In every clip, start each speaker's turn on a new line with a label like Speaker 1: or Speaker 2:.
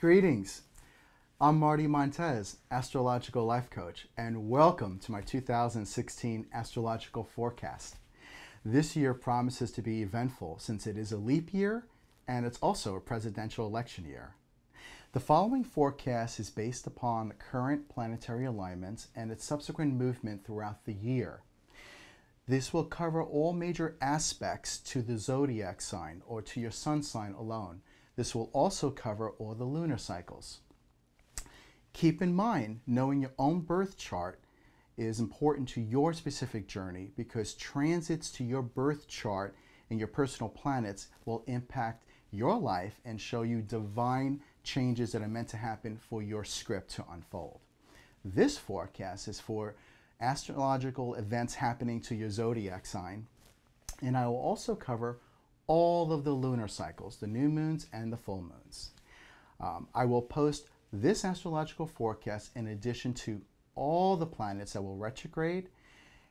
Speaker 1: Greetings. I'm Marty Montes, Astrological Life Coach, and welcome to my 2016 Astrological Forecast. This year promises to be eventful since it is a leap year and it's also a presidential election year. The following forecast is based upon the current planetary alignments and its subsequent movement throughout the year. This will cover all major aspects to the Zodiac sign or to your sun sign alone. This will also cover all the lunar cycles. Keep in mind, knowing your own birth chart is important to your specific journey because transits to your birth chart and your personal planets will impact your life and show you divine changes that are meant to happen for your script to unfold. This forecast is for astrological events happening to your zodiac sign, and I will also cover all of the lunar cycles, the new moons and the full moons. I will post this astrological forecast in addition to all the planets that will retrograde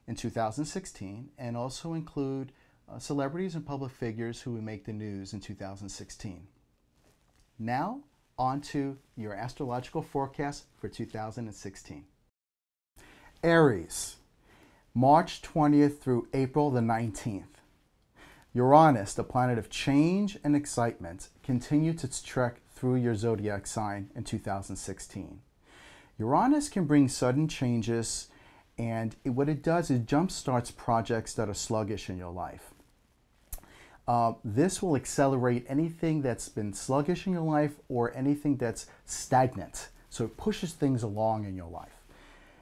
Speaker 1: in 2016 and also include celebrities and public figures who will make the news in 2016. Now, on to your astrological forecast for 2016. Aries, March 20th through April the 19th. Uranus, the planet of change and excitement, continued its trek through your zodiac sign in 2016. Uranus can bring sudden changes, and what it does is jumpstarts projects that are sluggish in your life. This will accelerate anything that's been sluggish in your life or anything that's stagnant. So it pushes things along in your life.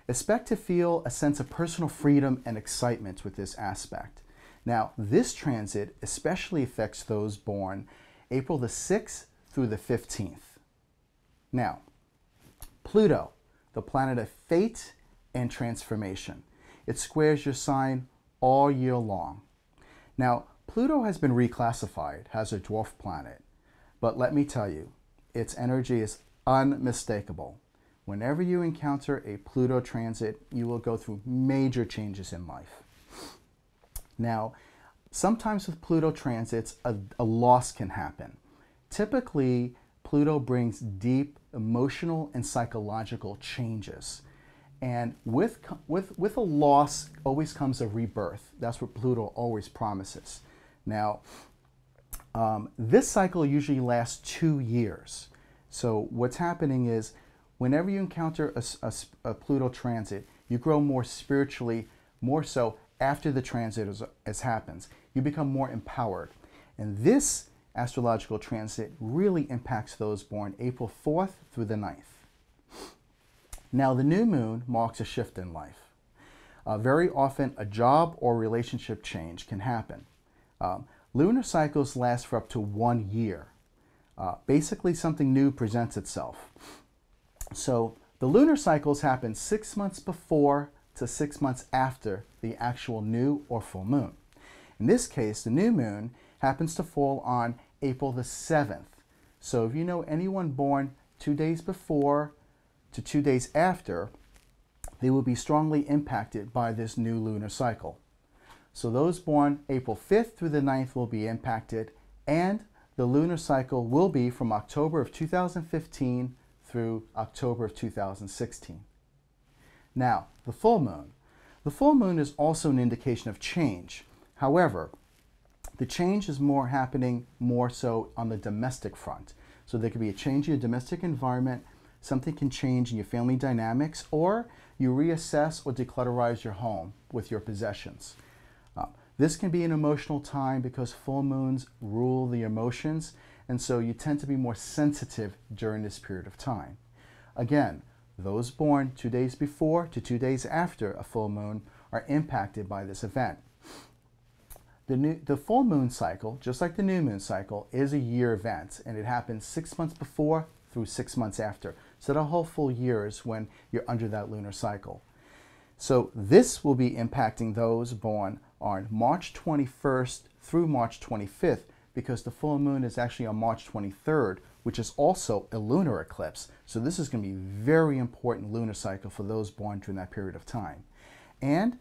Speaker 1: Expect to feel a sense of personal freedom and excitement with this aspect. Now, this transit especially affects those born April the 6th through the 15th. Now, Pluto, the planet of fate and transformation. It squares your sign all year long. Now, Pluto has been reclassified as a dwarf planet, but let me tell you, its energy is unmistakable. Whenever you encounter a Pluto transit, you will go through major changes in life. Now, sometimes with Pluto transits, a loss can happen. Typically, Pluto brings deep emotional and psychological changes. And with a loss always comes a rebirth. That's what Pluto always promises. Now, this cycle usually lasts 2 years. So what's happening is whenever you encounter a Pluto transit, you grow more spiritually, more so after the transit happens. You become more empowered. And this astrological transit really impacts those born April 4th through the 9th. Now, the new moon marks a shift in life. Very often, a job or relationship change can happen. Lunar cycles last for up to 1 year. Basically, something new presents itself. So, the lunar cycles happen 6 months before to 6 months after the actual new or full moon. In this case, the new moon happens to fall on April the 7th. So if you know anyone born 2 days before to 2 days after, they will be strongly impacted by this new lunar cycle. So those born April 5th through the 9th will be impacted, and the lunar cycle will be from October of 2015 through October of 2016. Now, the full moon. The full moon is also an indication of change. However, the change is happening more so on the domestic front. So there could be a change in your domestic environment, something can change in your family dynamics, or you reassess or declutterize your home with your possessions. This can be an emotional time because full moons rule the emotions, and so you tend to be more sensitive during this period of time. Again, those born 2 days before to 2 days after a full moon are impacted by this event. The full moon cycle, just like the new moon cycle, is a year event, and it happens 6 months before through 6 months after. So the whole full year is when you're under that lunar cycle. So this will be impacting those born on March 21st through March 25th because the full moon is actually on March 23rd, which is also a lunar eclipse. So this is going to be a very important lunar cycle for those born during that period of time. And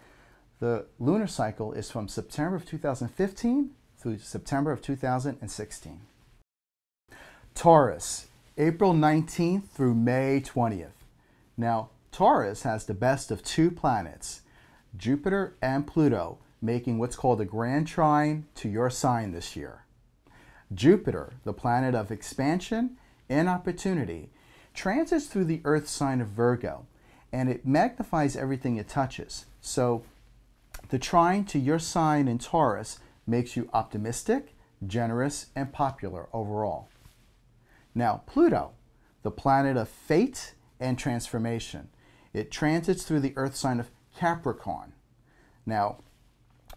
Speaker 1: the lunar cycle is from September of 2015 through September of 2016. Taurus, April 19th through May 20th. Now, Taurus has the best of two planets, Jupiter and Pluto, making what's called a grand trine to your sign this year. Jupiter, the planet of expansion and opportunity, transits through the Earth sign of Virgo, and it magnifies everything it touches. So, the trine to your sign in Taurus makes you optimistic, generous, and popular overall. Now, Pluto, the planet of fate and transformation, it transits through the Earth sign of Capricorn. Now,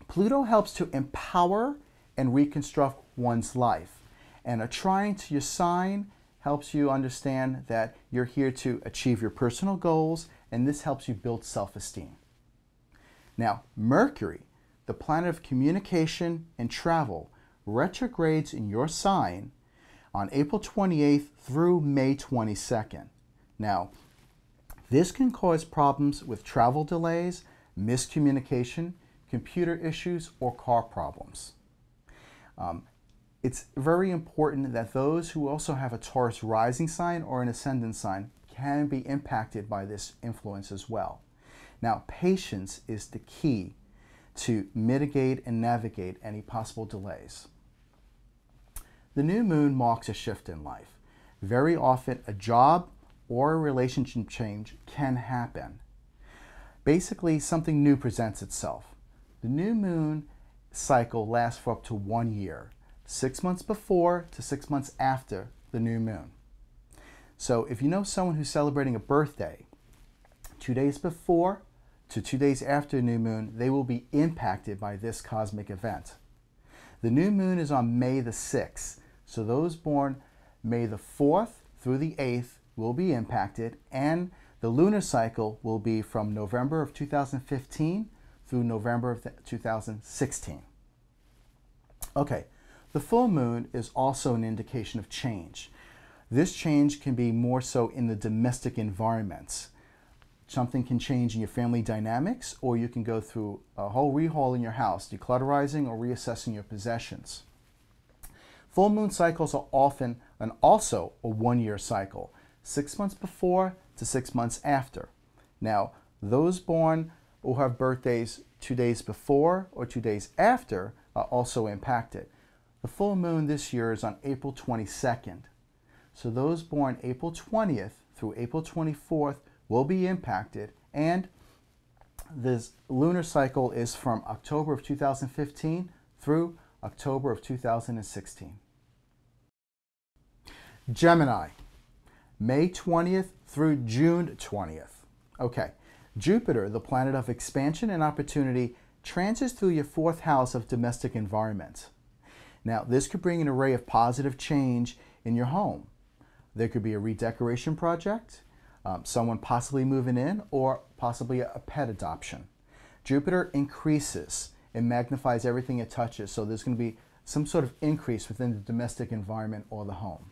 Speaker 1: Pluto helps to empower and reconstruct one's life, and a trine to your sign helps you understand that you're here to achieve your personal goals, and this helps you build self-esteem. Now, Mercury, the planet of communication and travel, retrogrades in your sign on April 28th through May 22nd. Now, this can cause problems with travel delays, miscommunication, computer issues, or car problems. It's very important that those who also have a Taurus rising sign or an ascendant sign can be impacted by this influence as well. Now, patience is the key to mitigate and navigate any possible delays. The new moon marks a shift in life. Very often, a job or a relationship change can happen. Basically, something new presents itself. The new moon cycle lasts for up to 1 year, 6 months before to 6 months after the new moon. So if you know someone who's celebrating a birthday, 2 days before to 2 days after the new moon, they will be impacted by this cosmic event. The new moon is on May the 6th, so those born May the 4th through the 8th will be impacted, and the lunar cycle will be from November of 2015 through November of 2016. Okay, the full moon is also an indication of change. This change can be more so in the domestic environments. Something can change in your family dynamics, or you can go through a whole rehaul in your house, declutterizing or reassessing your possessions. Full moon cycles are often and also a 1 year cycle, 6 months before to 6 months after. Now, those born who have birthdays 2 days before or 2 days after are also impacted. The full moon this year is on April 22nd. So those born April 20th through April 24th will be impacted, and this lunar cycle is from October of 2015 through October of 2016. Gemini, May 20th through June 20th. Okay, Jupiter, the planet of expansion and opportunity, transits through your 4th house of domestic environment. Now, this could bring an array of positive change in your home. There could be a redecoration project, someone possibly moving in, or possibly a pet adoption. Jupiter increases and magnifies everything it touches, so there's going to be some sort of increase within the domestic environment or the home.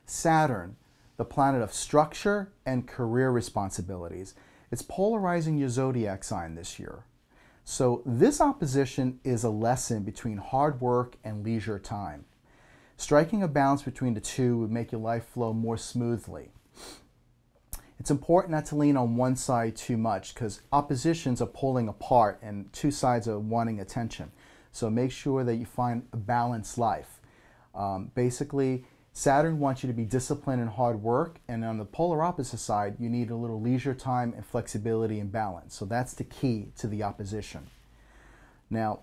Speaker 1: Saturn, the planet of structure and career responsibilities, it's polarizing your zodiac sign this year. So this opposition is a lesson between hard work and leisure time. Striking a balance between the two would make your life flow more smoothly. It's important not to lean on one side too much, because oppositions are pulling apart and two sides are wanting attention. So make sure that you find a balanced life. Basically, Saturn wants you to be disciplined and hard work, and on the polar opposite side, you need a little leisure time and flexibility and balance. So that's the key to the opposition. Now,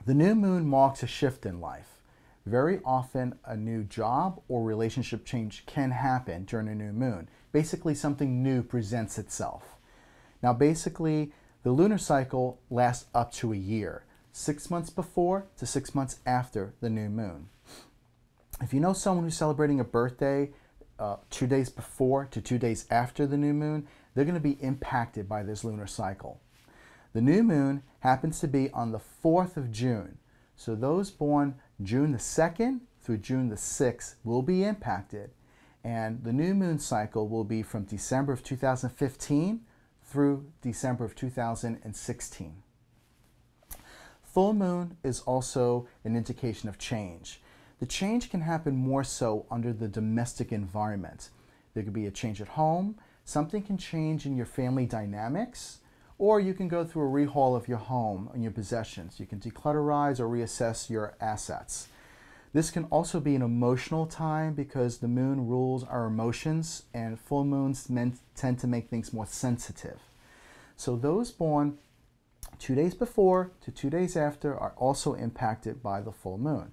Speaker 1: the new moon marks a shift in life. Very often, a new job or relationship change can happen during a new moon. Basically, something new presents itself. Now, basically, the lunar cycle lasts up to a year, 6 months before to 6 months after the new moon. If you know someone who's celebrating a birthday 2 days before to 2 days after the new moon, they're going to be impacted by this lunar cycle. The new moon happens to be on the 4th of June. So those born June the 2nd through June the 6th will be impacted. And the new moon cycle will be from December of 2015 through December of 2016. Full moon is also an indication of change. the change can happen more so under the domestic environment. There could be a change at home, something can change in your family dynamics, or you can go through a rehaul of your home and your possessions. You can declutterize or reassess your assets. This can also be an emotional time because the moon rules our emotions, and full moons tend to make things more sensitive. So those born 2 days before to 2 days after are also impacted by the full moon.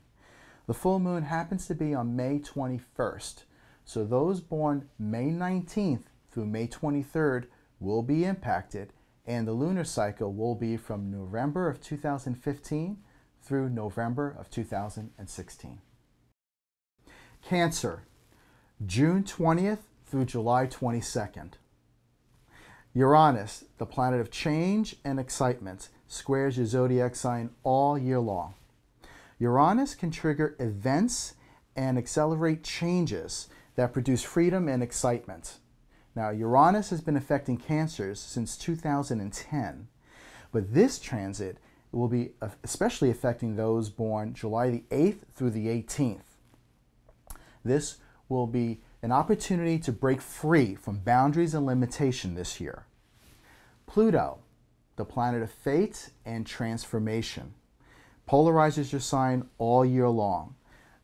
Speaker 1: The full moon happens to be on May 21st. So those born May 19th through May 23rd will be impacted, and the lunar cycle will be from November of 2015 through November of 2016. Cancer, June 20th through July 22nd. Uranus, the planet of change and excitement, squares your zodiac sign all year long. Uranus can trigger events and accelerate changes that produce freedom and excitement. Now, Uranus has been affecting Cancers since 2010, but this transit will be especially affecting those born July the 8th through the 18th. This will be an opportunity to break free from boundaries and limitation this year. Pluto, the planet of fate and transformation, polarizes your sign all year long.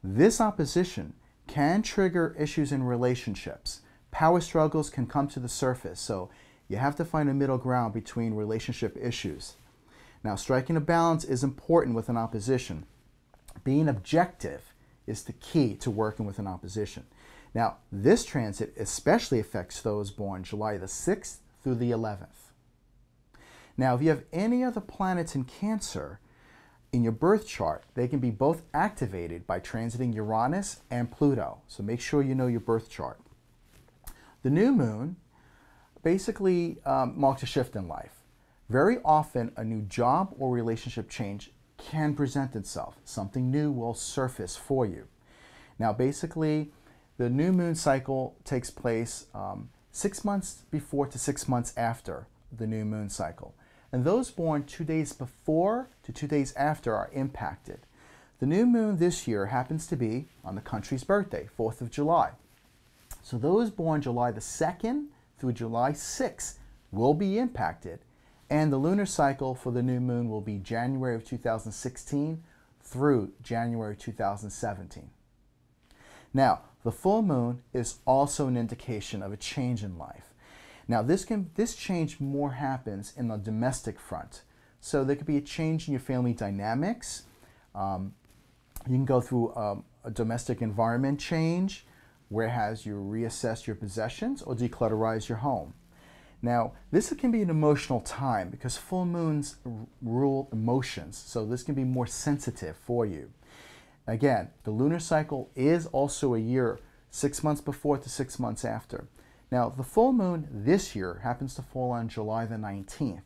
Speaker 1: This opposition can trigger issues in relationships. Power struggles can come to the surface, so you have to find a middle ground between relationship issues. Now, striking a balance is important with an opposition. Being objective is the key to working with an opposition. Now, this transit especially affects those born July the 6th through the 11th. Now, if you have any other planets in Cancer in your birth chart, they can be both activated by transiting Uranus and Pluto. So make sure you know your birth chart. The new moon basically marks a shift in life. Very often, a new job or relationship change can present itself. Something new will surface for you. Now, basically, the new moon cycle takes place 6 months before to 6 months after the new moon cycle. And those born 2 days before to 2 days after are impacted. The new moon this year happens to be on the country's birthday, 4th of July. So those born July the 2nd through July 6th will be impacted, and the lunar cycle for the new moon will be January of 2016 through January 2017. Now, the full moon is also an indication of a change in life. Now, this change more happens in the domestic front. So there could be a change in your family dynamics. You can go through a domestic environment change, whereas you reassess your possessions or declutterize your home. Now, this can be an emotional time because full moons rule emotions, so this can be more sensitive for you. Again, the lunar cycle is also a year, 6 months before to 6 months after. Now, the full moon this year happens to fall on July the 19th.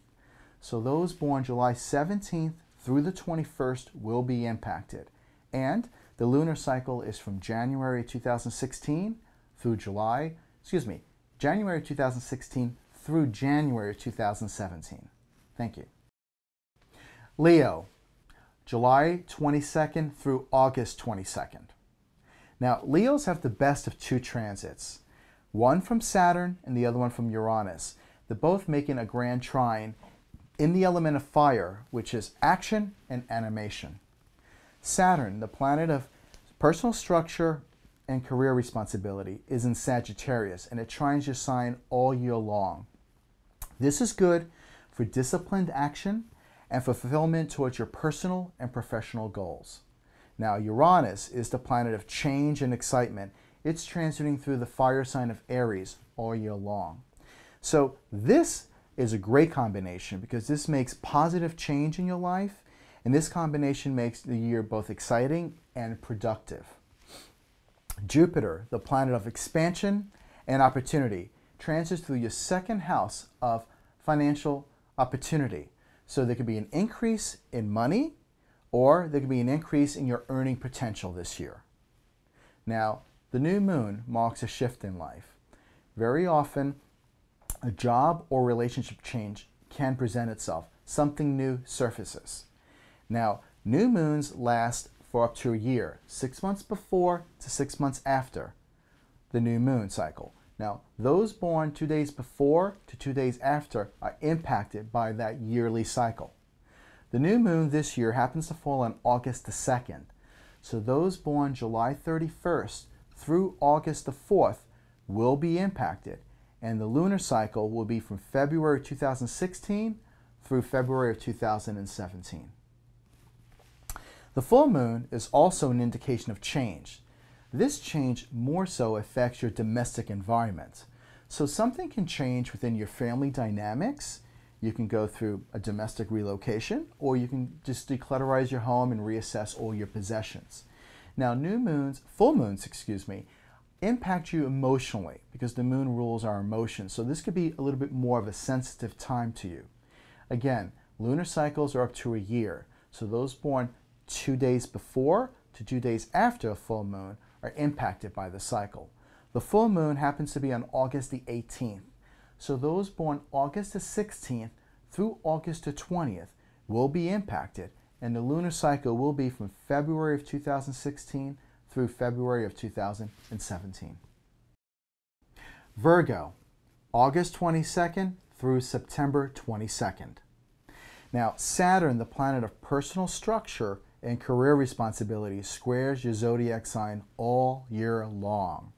Speaker 1: So those born July 17th through the 21st will be impacted. And the lunar cycle is from January 2016 through January 2016 through January 2017. Thank you. Leo, July 22nd through August 22nd. Now, Leos have the best of two transits. One from Saturn and the other one from Uranus. They're both making a grand trine in the element of fire, which is action and animation. Saturn, the planet of personal structure and career responsibility, is in Sagittarius, and it trines your sign all year long. This is good for disciplined action and fulfillment towards your personal and professional goals. Now, Uranus is the planet of change and excitement. It's transiting through the fire sign of Aries all year long. So this is a great combination because this makes positive change in your life, and this combination makes the year both exciting and productive. Jupiter, the planet of expansion and opportunity, transits through your second house of financial opportunity. So there could be an increase in money, or there could be an increase in your earning potential this year. Now, the new moon marks a shift in life. Very often, a job or relationship change can present itself. Something new surfaces. Now, new moons last for up to a year, 6 months before to 6 months after the new moon cycle. Now, those born 2 days before to 2 days after are impacted by that yearly cycle. The new moon this year happens to fall on August the 2nd. So those born July 31st through August the 4th will be impacted. And the lunar cycle will be from February 2016 through February of 2017. The full moon is also an indication of change. This change more so affects your domestic environment. So something can change within your family dynamics. You can go through a domestic relocation, or you can just declutterize your home and reassess all your possessions. Now, full moons, impact you emotionally because the moon rules our emotions. So this could be a little bit more of a sensitive time to you. Again, lunar cycles are up to a year. So those born 2 days before to 2 days after a full moon are impacted by the cycle. The full moon happens to be on August the 18th. So those born August the 16th through August the 20th will be impacted, and the lunar cycle will be from February of 2016 through February of 2017. Virgo, August 22nd through September 22nd. Now, Saturn, the planet of personal structure and career responsibilities, squares your zodiac sign all year long.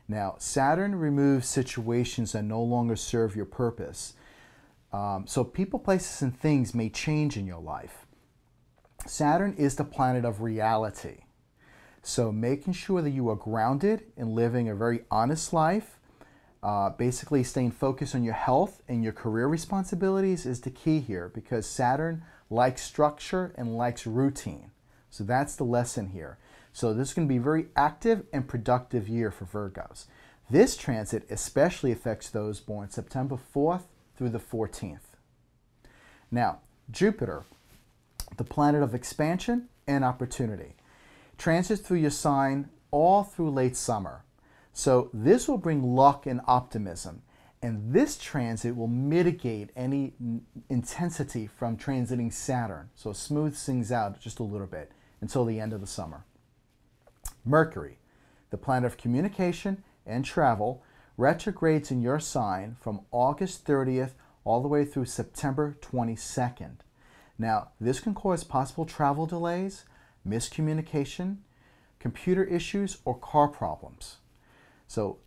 Speaker 1: Now, Saturn removes situations that no longer serve your purpose. So people, places, and things may change in your life. Saturn is the planet of reality. So making sure that you are grounded and living a very honest life, basically staying focused on your health and your career responsibilities is the key here, because Saturn likes structure and likes routine. So that's the lesson here. So this is going to be a very active and productive year for Virgos. This transit especially affects those born September 4th through the 14th. Now, Jupiter, the planet of expansion and opportunity, transits through your sign all through late summer. So this will bring luck and optimism. And this transit will mitigate any intensity from transiting Saturn. So it smooths things out just a little bit until the end of the summer. Mercury, the planet of communication and travel, retrogrades in your sign from August 30th all the way through September 22nd. Now, this can cause possible travel delays, miscommunication, computer issues, or car problems. So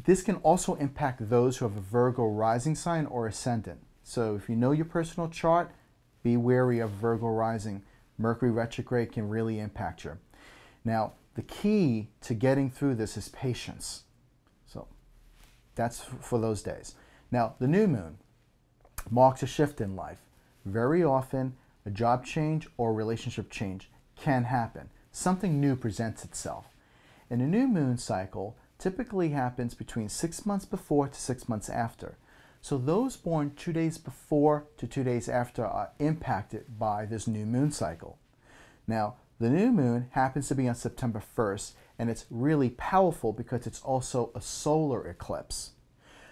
Speaker 1: this can also impact those who have a Virgo rising sign or ascendant. So if you know your personal chart, be wary of Virgo rising. Mercury retrograde can really impact you. Now, the key to getting through this is patience. So that's for those days. Now, the new moon marks a shift in life. Very often, a job change or relationship change can happen. Something new presents itself. And a new moon cycle typically happens between 6 months before to 6 months after. So those born 2 days before to 2 days after are impacted by this new moon cycle. Now, the new moon happens to be on September 1st, and it's really powerful because it's also a solar eclipse.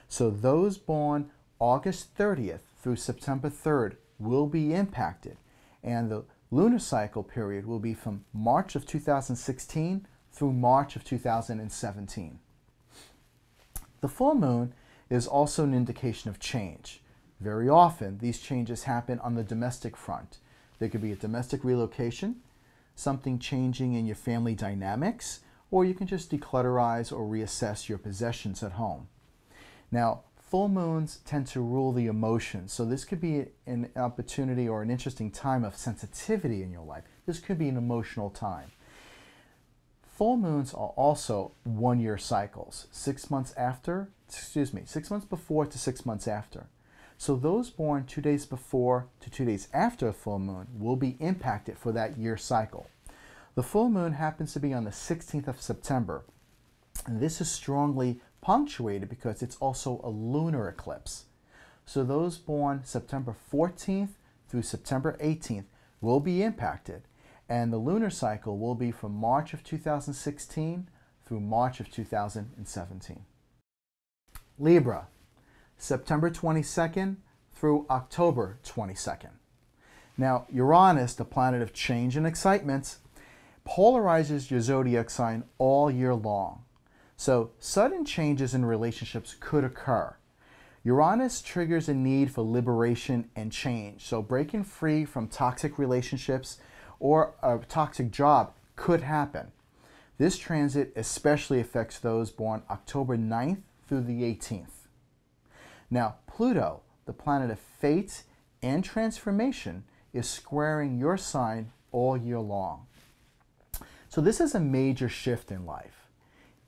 Speaker 1: So those born August 30th through September 3rd will be impacted, and the lunar cycle period will be from March of 2016 through March of 2017. The full moon is also an indication of change. Very often, these changes happen on the domestic front. There could be a domestic relocation, something changing in your family dynamics, or you can just declutterize or reassess your possessions at home. Now, full moons tend to rule the emotions, so this could be an opportunity or an interesting time of sensitivity in your life. This could be an emotional time. Full moons are also 1-year cycles, 6 months before to 6 months after. So those born 2 days before to 2 days after a full moon will be impacted for that year cycle. The full moon happens to be on the 16th of September. And this is strongly punctuated because it's also a lunar eclipse. So those born September 14th through September 18th will be impacted. And the lunar cycle will be from March of 2016 through March of 2017. Libra, September 22nd through October 22nd. Now, Uranus, the planet of change and excitement, polarizes your zodiac sign all year long. So sudden changes in relationships could occur. Uranus triggers a need for liberation and change. So breaking free from toxic relationships or a toxic job could happen. This transit especially affects those born October 9th through the 18th. Now, Pluto, the planet of fate and transformation, is squaring your sign all year long. So this is a major shift in life.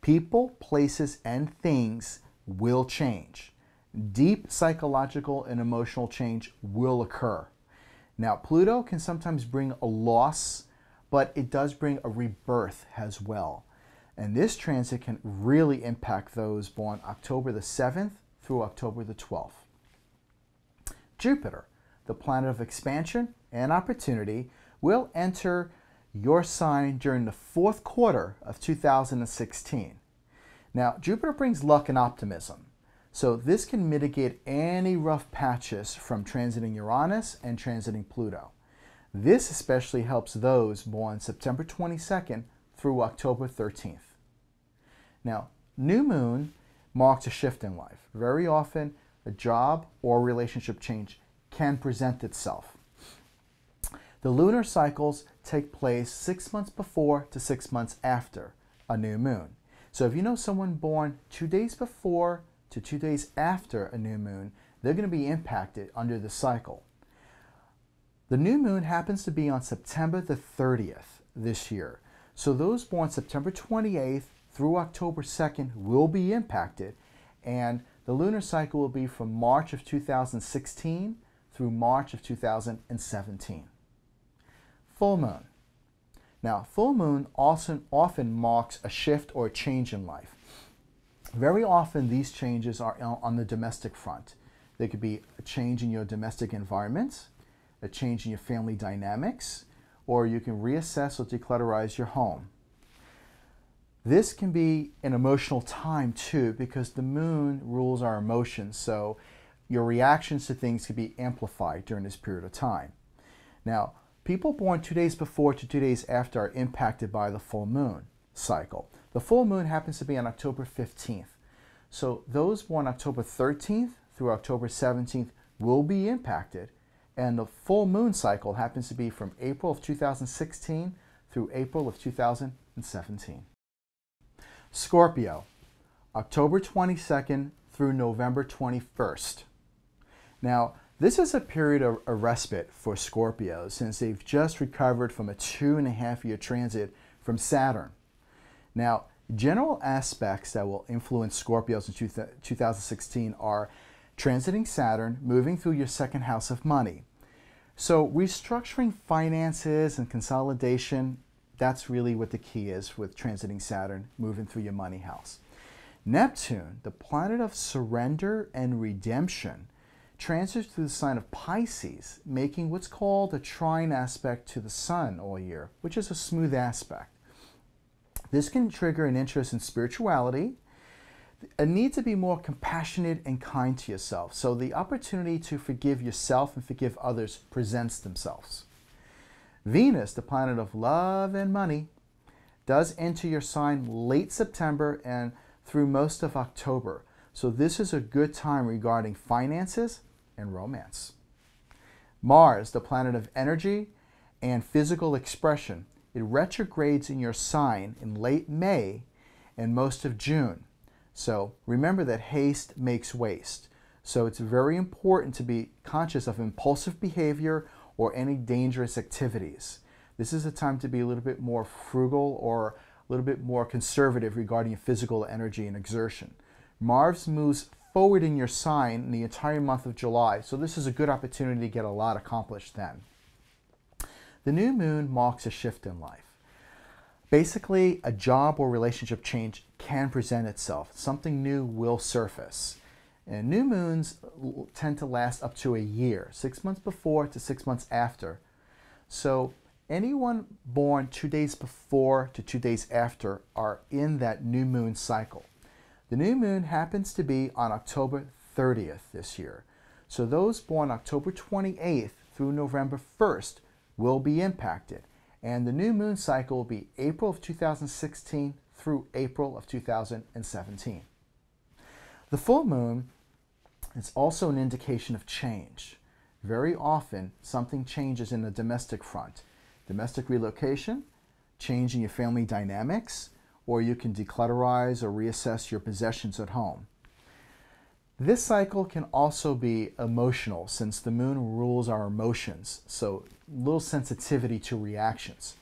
Speaker 1: People, places, and things will change. Deep psychological and emotional change will occur. Now, Pluto can sometimes bring a loss, but it does bring a rebirth as well. And this transit can really impact those born October the 7th through October the 12th. Jupiter, the planet of expansion and opportunity, will enter your sign during the fourth quarter of 2016. Now, Jupiter brings luck and optimism, so this can mitigate any rough patches from transiting Uranus and transiting Pluto. This especially helps those born September 22nd through October 13th. Now, new moon marks a shift in life. Very often, a job or relationship change can present itself. The lunar cycles take place 6 months before to 6 months after a new moon. So if you know someone born 2 days before to 2 days after a new moon, they're going to be impacted under the cycle. The new moon happens to be on September the 30th this year. So those born September 28th through October 2nd will be impacted, and the lunar cycle will be from March of 2016 through March of 2017. Full moon. Now, full moon often marks a shift or a change in life. Very often these changes are on the domestic front. There could be a change in your domestic environment, a change in your family dynamics, or you can reassess or declutterize your home. This can be an emotional time too, because the moon rules our emotions, so your reactions to things can be amplified during this period of time. Now, people born 2 days before to 2 days after are impacted by the full moon cycle. The full moon happens to be on October 15th. So those born October 13th through October 17th will be impacted, and the full moon cycle happens to be from April of 2016 through April of 2017. Scorpio, October 22nd through November 21st. Now, this is a period of a respite for Scorpios since they've just recovered from a 2.5-year transit from Saturn. Now, general aspects that will influence Scorpios in 2016 are transiting Saturn, moving through your second house of money. So restructuring finances and consolidation, that's really what the key is with transiting Saturn, moving through your money house. Neptune, the planet of surrender and redemption, transits through the sign of Pisces, making what's called a trine aspect to the sun all year, which is a smooth aspect. This can trigger an interest in spirituality, a need to be more compassionate and kind to yourself. So the opportunity to forgive yourself and forgive others presents themselves. Venus, the planet of love and money, does enter your sign late September and through most of October. So this is a good time regarding finances and romance. Mars, the planet of energy and physical expression, it retrogrades in your sign in late May and most of June. So remember that haste makes waste. So it's very important to be conscious of impulsive behavior or any dangerous activities. This is a time to be a little bit more frugal or a little bit more conservative regarding physical energy and exertion. Mars moves forward in your sign in the entire month of July, so this is a good opportunity to get a lot accomplished then. The new moon marks a shift in life. Basically, a job or relationship change can present itself. Something new will surface. And new moons tend to last up to a year, 6 months before to 6 months after. So anyone born 2 days before to 2 days after are in that new moon cycle. The new moon happens to be on October 30th this year. So those born October 28th through November 1st will be impacted. And the new moon cycle will be April of 2016 through April of 2017. The full moon is also an indication of change. Very often, something changes in the domestic front. Domestic relocation, change in your family dynamics, or you can declutterize or reassess your possessions at home. This cycle can also be emotional since the moon rules our emotions, so little sensitivity to reactions.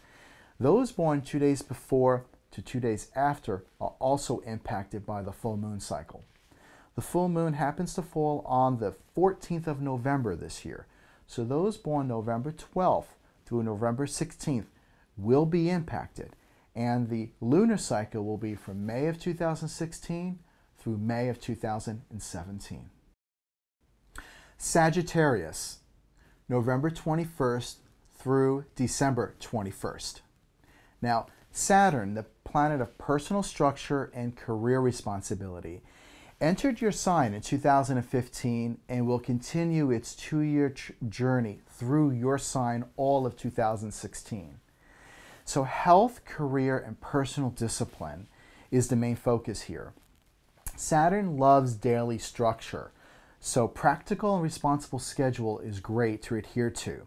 Speaker 1: Those born 2 days before to 2 days after are also impacted by the full moon cycle. The full moon happens to fall on the 14th of November this year, so those born November 12th through November 16th will be impacted, and the lunar cycle will be from May of 2016 through May of 2017. Sagittarius, November 21st through December 21st. Now, Saturn, the planet of personal structure and career responsibility, entered your sign in 2015 and will continue its 2-year journey through your sign all of 2016. So health, career, and personal discipline is the main focus here. Saturn loves daily structure, so practical and responsible schedule is great to adhere to.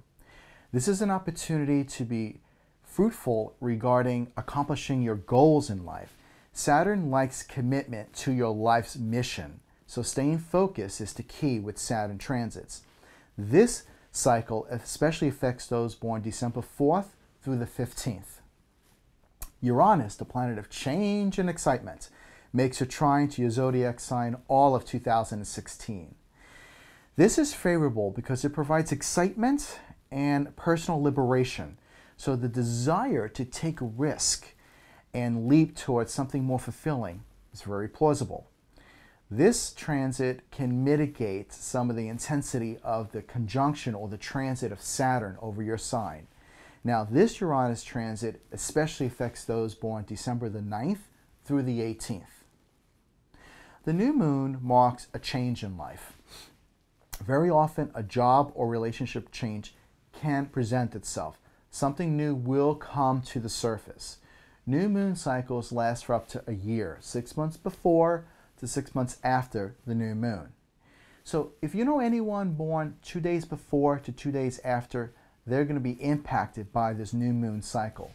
Speaker 1: This is an opportunity to be fruitful regarding accomplishing your goals in life. Saturn likes commitment to your life's mission, so staying focused is the key with Saturn transits. This cycle especially affects those born December 4th through the 15th. Uranus, the planet of change and excitement, makes a trine to your zodiac sign all of 2016. This is favorable because it provides excitement and personal liberation, so the desire to take a risk and leap towards something more fulfilling is very plausible. This transit can mitigate some of the intensity of the conjunction or the transit of Saturn over your sign. Now, this Uranus transit especially affects those born December the 9th through the 18th. The new moon marks a change in life. Very often, a job or relationship change can present itself. Something new will come to the surface. New moon cycles last for up to a year, 6 months before to 6 months after the new moon. So if you know anyone born 2 days before to 2 days after, they're going to be impacted by this new moon cycle.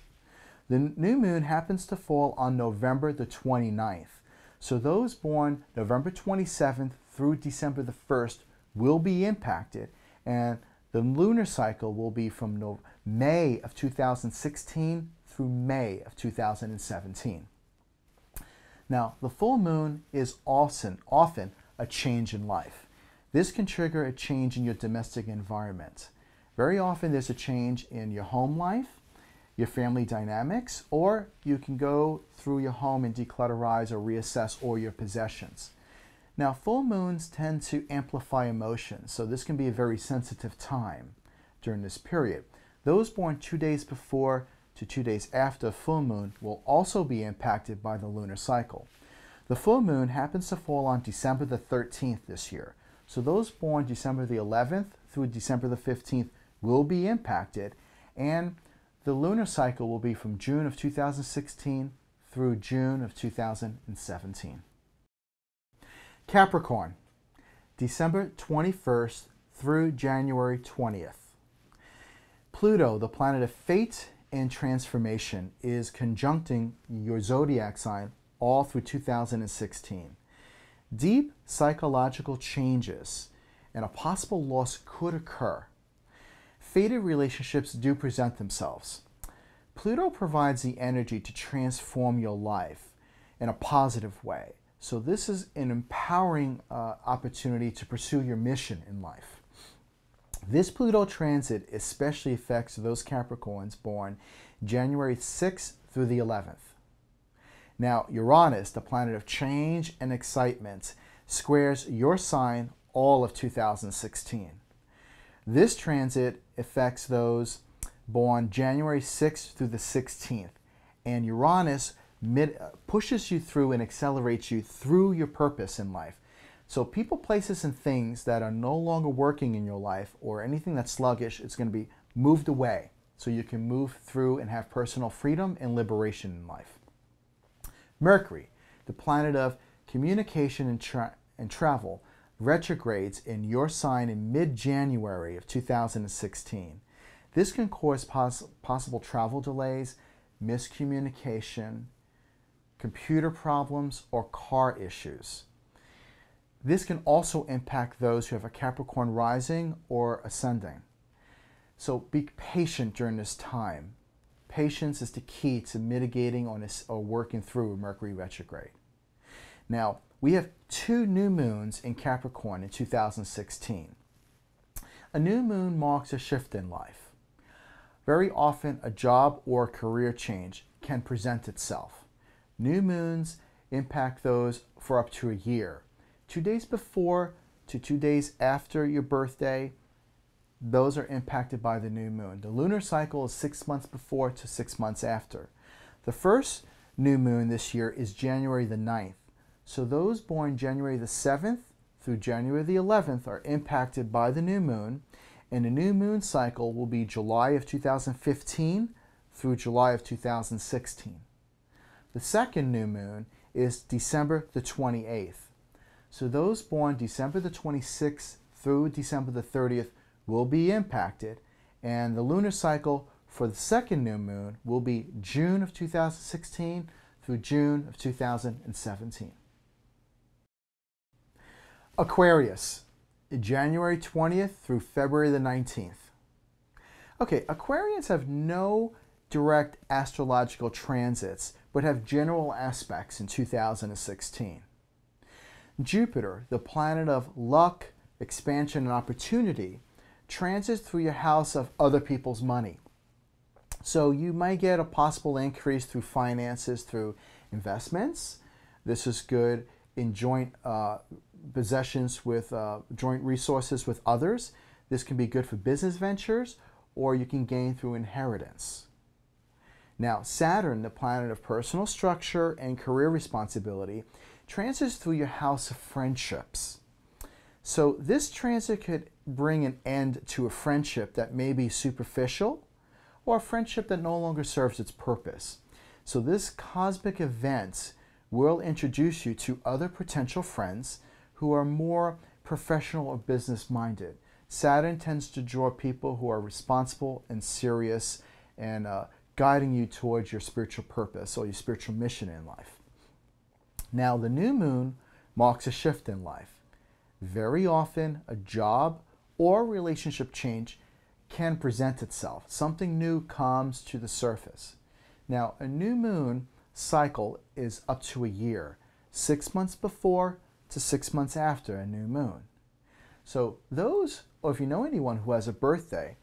Speaker 1: The new moon happens to fall on November the 29th. So those born November 27th through December the 1st will be impacted, and the lunar cycle will be from May of 2016 through May of 2017. Now, the full moon is often a change in life. This can trigger a change in your domestic environment. Very often there's a change in your home life, your family dynamics, or you can go through your home and declutterize or reassess all your possessions. Now, full moons tend to amplify emotions, so this can be a very sensitive time during this period. Those born 2 days before to 2 days after full moon will also be impacted by the lunar cycle. The full moon happens to fall on December the 13th this year. So those born December the 11th through December the 15th will be impacted, and the lunar cycle will be from June of 2016 through June of 2017. Capricorn, December 21st through January 20th. Pluto, the planet of fate and transformation, is conjuncting your zodiac sign all through 2016. Deep psychological changes and a possible loss could occur. Fated relationships do present themselves. Pluto provides the energy to transform your life in a positive way. So this is an empowering opportunity to pursue your mission in life. This Pluto transit especially affects those Capricorns born January 6th through the 11th. Now, Uranus, the planet of change and excitement, squares your sign all of 2016. This transit affects those born January 6th through the 16th, and Uranus pushes you through and accelerates you through your purpose in life. So people, places, and things that are no longer working in your life, or anything that's sluggish, it's going to be moved away. so you can move through and have personal freedom and liberation in life. Mercury, the planet of communication and travel, retrogrades in your sign in mid-January of 2016. This can cause possible travel delays, miscommunication, computer problems, or car issues. This can also impact those who have a Capricorn rising or ascending. So be patient during this time. Patience is the key to mitigating or working through Mercury retrograde. Now, we have 2 new moons in Capricorn in 2016. A new moon marks a shift in life. Very often, a job or career change can present itself. New moons impact those for up to a year. 2 days before to 2 days after your birthday, those are impacted by the new moon. The lunar cycle is 6 months before to 6 months after. The first new moon this year is January the 9th. So those born January the 7th through January the 11th are impacted by the new moon, and the new moon cycle will be July of 2015 through July of 2016. The second new moon is December the 28th. So those born December the 26th through December the 30th will be impacted, and the lunar cycle for the second new moon will be June of 2016 through June of 2017. Aquarius, January 20th through February the 19th. Okay, Aquarians have no direct astrological transits, but have general aspects in 2016. Jupiter, the planet of luck, expansion, and opportunity, transits through your house of other people's money. So you might get a possible increase through finances, through investments. This is good in joint possessions with joint resources with others. This can be good for business ventures, or you can gain through inheritance. Now, Saturn, the planet of personal structure and career responsibility, transits through your house of friendships. So this transit could bring an end to a friendship that may be superficial, or a friendship that no longer serves its purpose. So this cosmic event will introduce you to other potential friends who are more professional or business minded. Saturn tends to draw people who are responsible and serious and guiding you towards your spiritual purpose or your spiritual mission in life. Now, the new moon marks a shift in life. Very often, a job or relationship change can present itself. Something new comes to the surface. Now, a new moon cycle is up to a year, 6 months before to 6 months after a new moon. So those, or if you know anyone who has a birthday,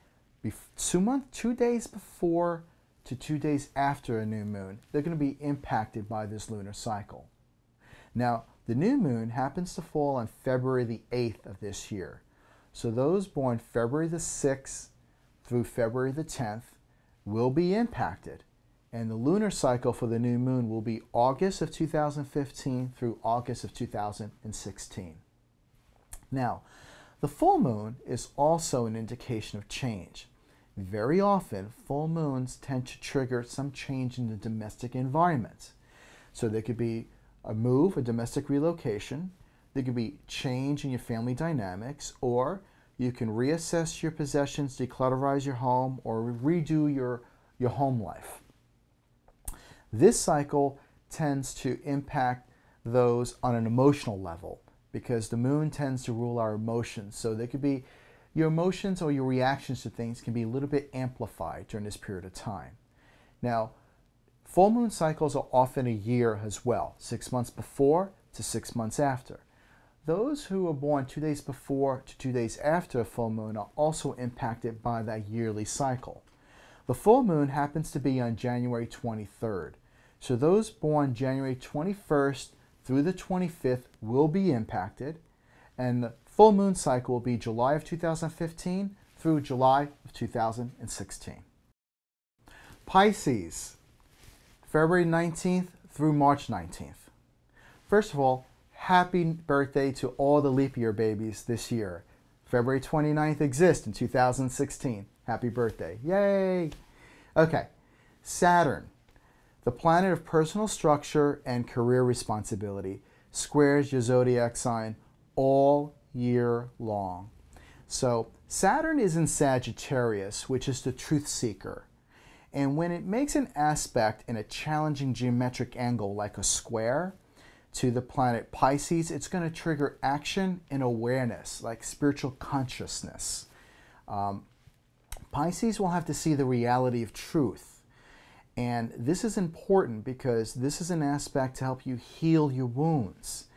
Speaker 1: 2 days before to 2 days after a new moon, they're going to be impacted by this lunar cycle. Now, the new moon happens to fall on February the 8th of this year. So those born February the 6th through February the 10th will be impacted. And the lunar cycle for the new moon will be August of 2015 through August of 2016. Now, the full moon is also an indication of change. Very often, full moons tend to trigger some change in the domestic environment. So there could be a move, a domestic relocation. There could be change in your family dynamics, or you can reassess your possessions, declutterize your home, or redo your home life. This cycle tends to impact those on an emotional level because the moon tends to rule our emotions. So there could be your emotions or your reactions to things can be a little bit amplified during this period of time. Now, full moon cycles are often a year as well, 6 months before to 6 months after. Those who are born 2 days before to 2 days after a full moon are also impacted by that yearly cycle. The full moon happens to be on January 23rd. So those born January 21st through the 25th will be impacted, and the full moon cycle will be July of 2015 through July of 2016. Pisces, February 19th through March 19th. First of all, happy birthday to all the leap year babies this year. February 29th exists in 2016. Happy birthday. Yay! Okay, Saturn, the planet of personal structure and career responsibility, squares your zodiac sign all year long. So Saturn is in Sagittarius, which is the truth seeker. And when it makes an aspect in a challenging geometric angle like a square to the planet Pisces, it's going to trigger action and awareness, like spiritual consciousness. Pisces will have to see the reality of truth. And this is important because this is an aspect to help you heal your wounds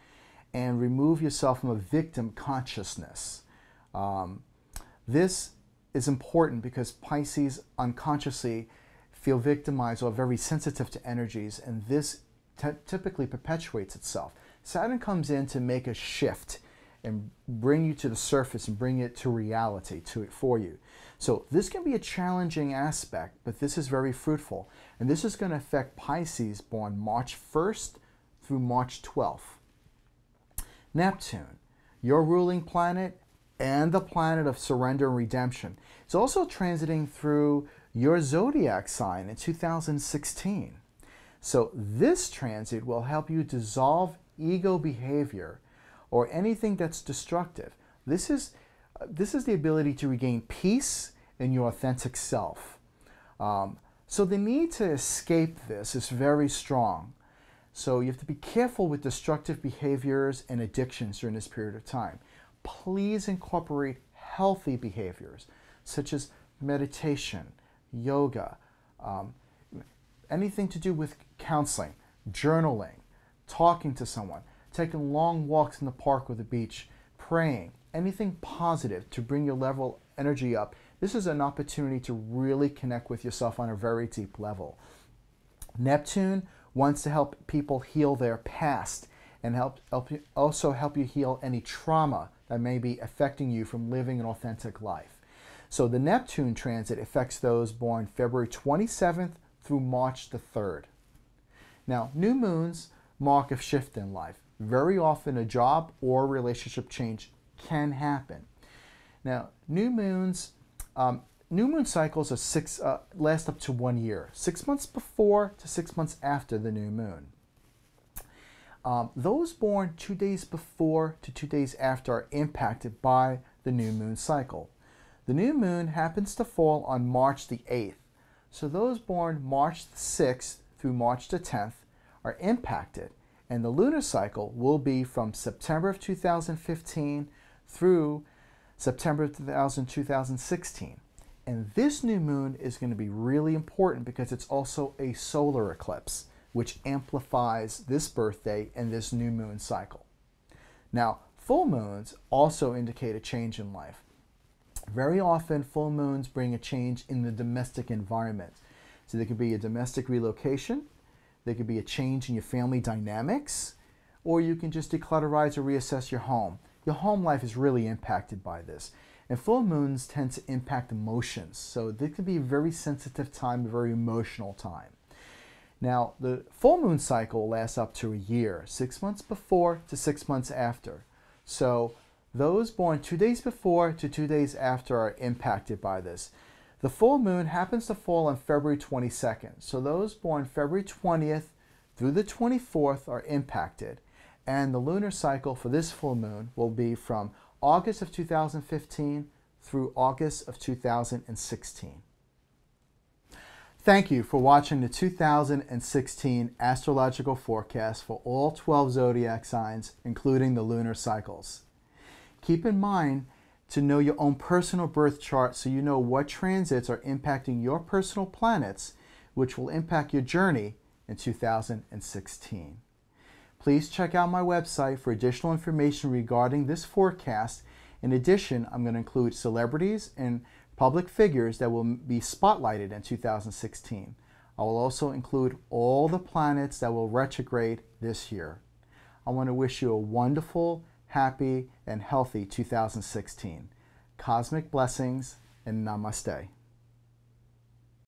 Speaker 1: and remove yourself from a victim consciousness. This is important because Pisces unconsciously feel victimized or very sensitive to energies, and this typically perpetuates itself. Saturn comes in to make a shift and bring you to the surface and bring it to reality for you. So this can be a challenging aspect, but this is very fruitful. And this is going to affect Pisces born March 1st through March 12th. Neptune, your ruling planet and the planet of surrender and redemption. It's also transiting through your zodiac sign in 2016. So this transit will help you dissolve ego behavior or anything that's destructive. This is the ability to regain peace in your authentic self. So the need to escape this is very strong. So you have to be careful with destructive behaviors and addictions during this period of time. Please incorporate healthy behaviors such as meditation, yoga, anything to do with counseling, journaling, talking to someone, taking long walks in the park or the beach, praying, anything positive to bring your level energy up. This is an opportunity to really connect with yourself on a very deep level. Neptune wants to help people heal their past and also help you heal any trauma that may be affecting you from living an authentic life. So the Neptune transit affects those born February 27th through March the 3rd. Now, new moons mark a shift in life. Very often a job or relationship change can happen. Now, new moon cycles are last up to 1 year, 6 months before to 6 months after the new moon. Those born 2 days before to 2 days after are impacted by the new moon cycle. The new moon happens to fall on March the 8th. So those born March the 6th through March the 10th are impacted. And the lunar cycle will be from September of 2015 through September of 2016. And this new moon is going to be really important because it's also a solar eclipse, which amplifies this birthday and this new moon cycle. Now, full moons also indicate a change in life. Very often, full moons bring a change in the domestic environment. So there could be a domestic relocation, there could be a change in your family dynamics, or you can just declutterize or reassess your home. Your home life is really impacted by this. And full moons tend to impact emotions. So this can be a very sensitive time, a very emotional time. Now, the full moon cycle lasts up to a year, 6 months before to 6 months after. So those born 2 days before to 2 days after are impacted by this. The full moon happens to fall on February 22nd. So those born February 20th through the 24th are impacted. And the lunar cycle for this full moon will be from August of 2015 through August of 2016. Thank you for watching the 2016 astrological forecast for all 12 zodiac signs, including the lunar cycles. Keep in mind to know your own personal birth chart so you know what transits are impacting your personal planets, which will impact your journey in 2016. Please check out my website for additional information regarding this forecast. In addition, I'm going to include celebrities and public figures that will be spotlighted in 2016. I will also include all the planets that will retrograde this year. I want to wish you a wonderful, happy, and healthy 2016. Cosmic blessings and namaste.